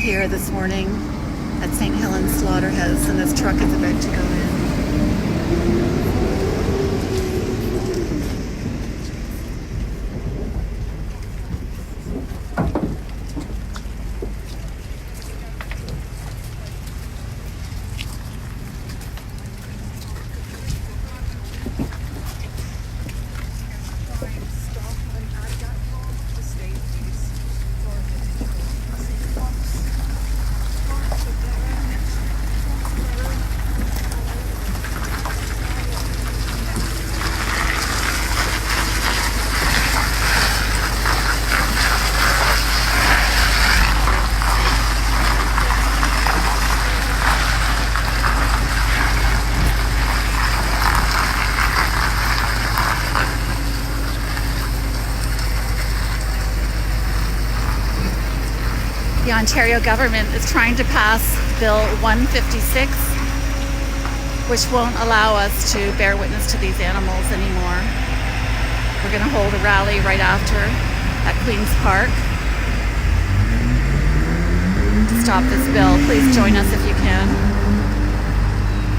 here this morning at St. Helens Slaughterhouse, and this truck is about to go in. The Ontario government is trying to pass Bill 156, which won't allow us to bear witness to these animals anymore. We're going to hold a rally right after at Queen's Park to stop this bill. Please join us if you can.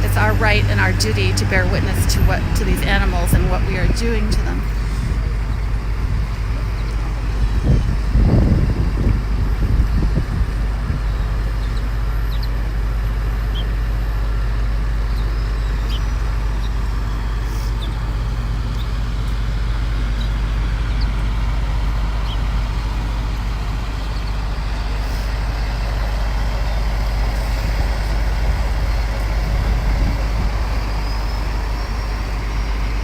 It's our right and our duty to bear witness to these animals and what we are doing to them.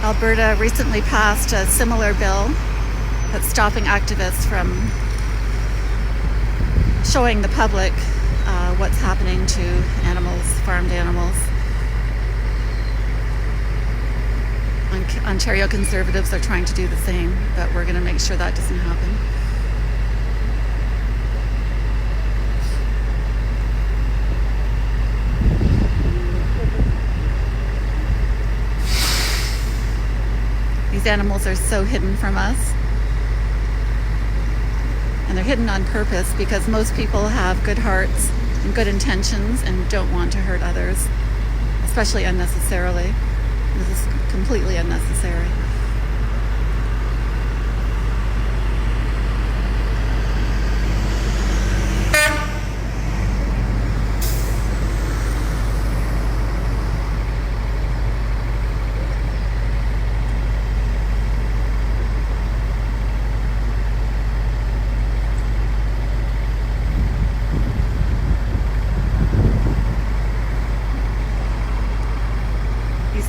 Alberta recently passed a similar bill that's stopping activists from showing the public what's happening to animals, farmed animals. Ontario Conservatives are trying to do the same, but we're going to make sure that doesn't happen. These animals are so hidden from us, and they're hidden on purpose because most people have good hearts and good intentions and don't want to hurt others, especially unnecessarily. This is completely unnecessary.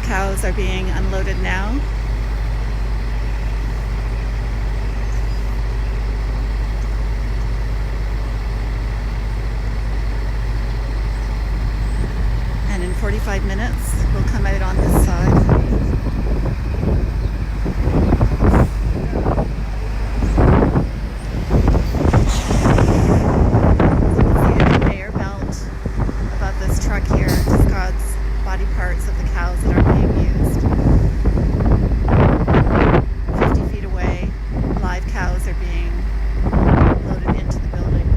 Cows are being unloaded now. And in 45 minutes, we'll come out on this side. Body parts of the cows that are being used. 50 feet away, live cows are being loaded into the building.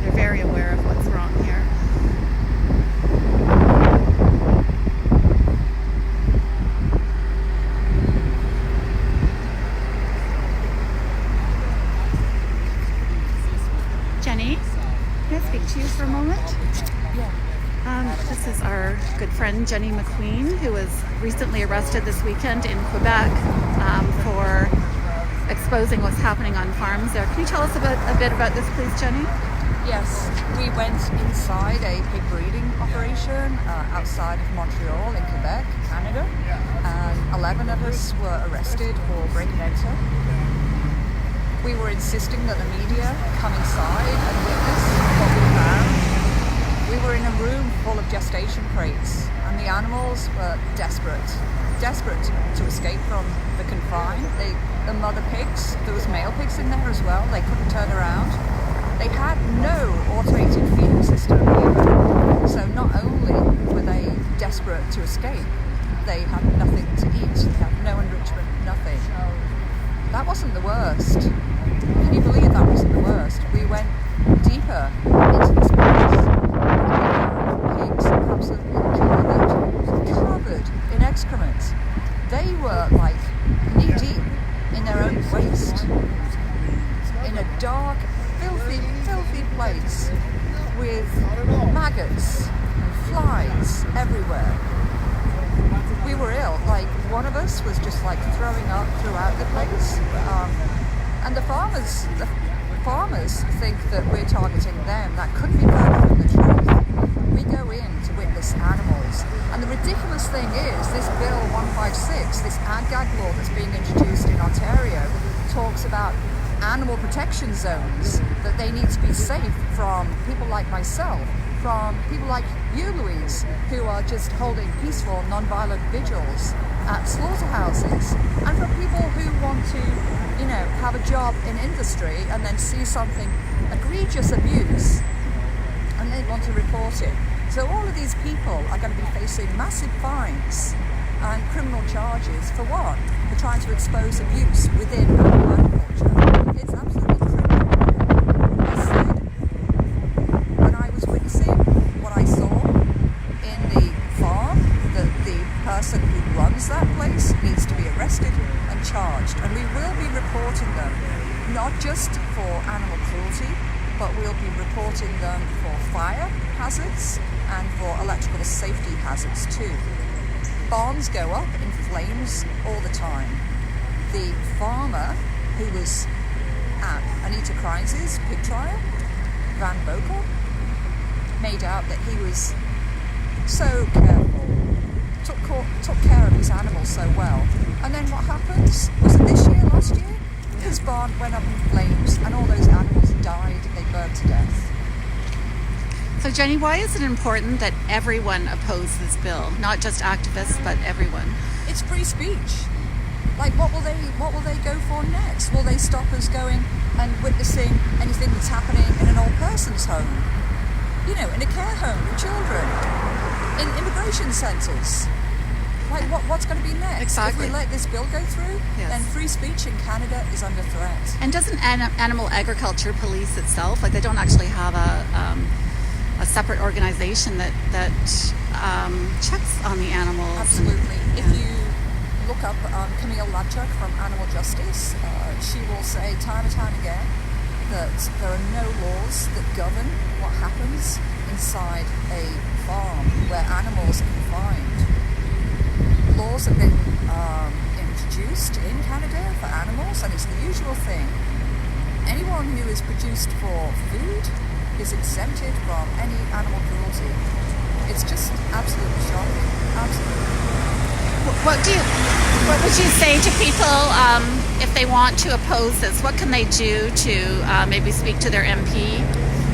They're very aware of what's wrong here. Jenny, can I speak to you for a moment? Yeah. This is our good friend Jenny McQueen, who was recently arrested this weekend in Quebec for exposing what's happening on farms there. Can you tell us a bit about this, please, Jenny? Yes, we went inside a pig breeding operation outside of Montreal in Quebec, Canada, and 11 of us were arrested for breaking and enter. We were insisting that the media come inside and witness what we found. We were in a room full of gestation crates, and the animals were desperate to escape from the confine. The mother pigs, there was male pigs in there as well, they couldn't turn around. They had no automated feeding system either. So not only were they desperate to escape, they had nothing to eat, they had no enrichment, nothing. That wasn't the worst. Can you believe that wasn't the worst? We went deeper into this place. Pigs absolutely covered in excrement. They were like knee deep in their own waste, in a dark, filthy place with maggots and flies everywhere. We were ill. Like, one of us was just like throwing up throughout the place. And the farmers think that we're targeting them. That couldn't be further from the truth. We go in to witness animals. And the ridiculous thing is, this Bill 156, this ag-gag law that's being introduced in Ontario, talks about animal protection zones, that they need to be safe from people like myself, from people like you, Louise, who are just holding peaceful, non-violent vigils at slaughterhouses, and from people who want to, have a job in industry and then see something egregious abuse and they want to report it. So all of these people are going to be facing massive fines and criminal charges for what? For trying to expose abuse within animal agriculture. It's absolutely criminal. I said, when I was witnessing what I saw in the farm, that the person who runs that place needs to be arrested and charged. And we will be reporting them, not just for animal cruelty, but we'll be reporting them for fire hazards and for electrical safety hazards too. Barns go up in flames all the time. The farmer who was at Anita Krines's pig trial, Van Bokel, made out that he was so careful, took care of his animals so well. And then what happens? Was it this year, last year? His barn went up in flames and all those animals died, they burned to death. So Jenny, why is it important that everyone oppose this bill? Not just activists, but everyone. It's free speech. Like, what will they go for next? Will they stop us going and witnessing anything that's happening in an old person's home? In a care home for children, in immigration centres. Like, what's going to be next? Exactly. If we let this bill go through, yes, then free speech in Canada is under threat. And doesn't animal agriculture police itself? Like, they don't actually have a separate organization that checks on the animals. Absolutely. If you look up Camille Ladchuk from Animal Justice, she will say time and time again that there are no laws that govern what happens inside a farm where animals are confined. Laws have been introduced in Canada for animals, and it's the usual thing. Anyone who is produced for food is exempted from any animal cruelty. It's just absolutely shocking. Absolutely. What would you say to people if they want to oppose this? What can they do to maybe speak to their MP?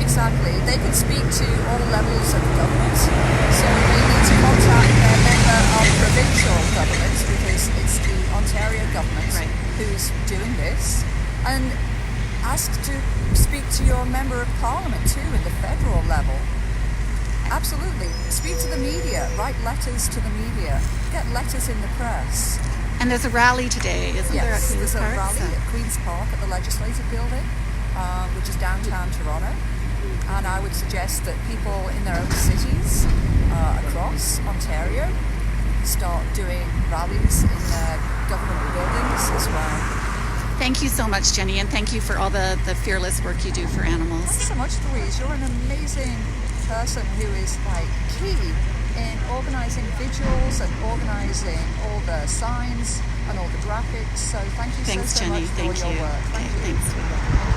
Exactly. They can speak to all levels of government. So they need to contact their member of provincial government, because it's the Ontario government, right, who's doing this, and ask to speak to your member of parliament too at the federal level. Absolutely. Speak to the media. Write letters to the media. Get letters in the press. And there's a rally today, isn't there? Yes, there's a Park? rally at Queen's Park at the Legislative Building, which is downtown Toronto. And I would suggest that people in their own cities across Ontario start doing rallies in their government buildings as well. Thank you so much, Jenny, and thank you for all the fearless work you do for animals. Thanks so much, Louise. You're an amazing person who is key in organising vigils and organising all the signs and all the graphics. So thank you Thanks, so Jenny. much for Thank your you. work. Okay, Thank you. thanks.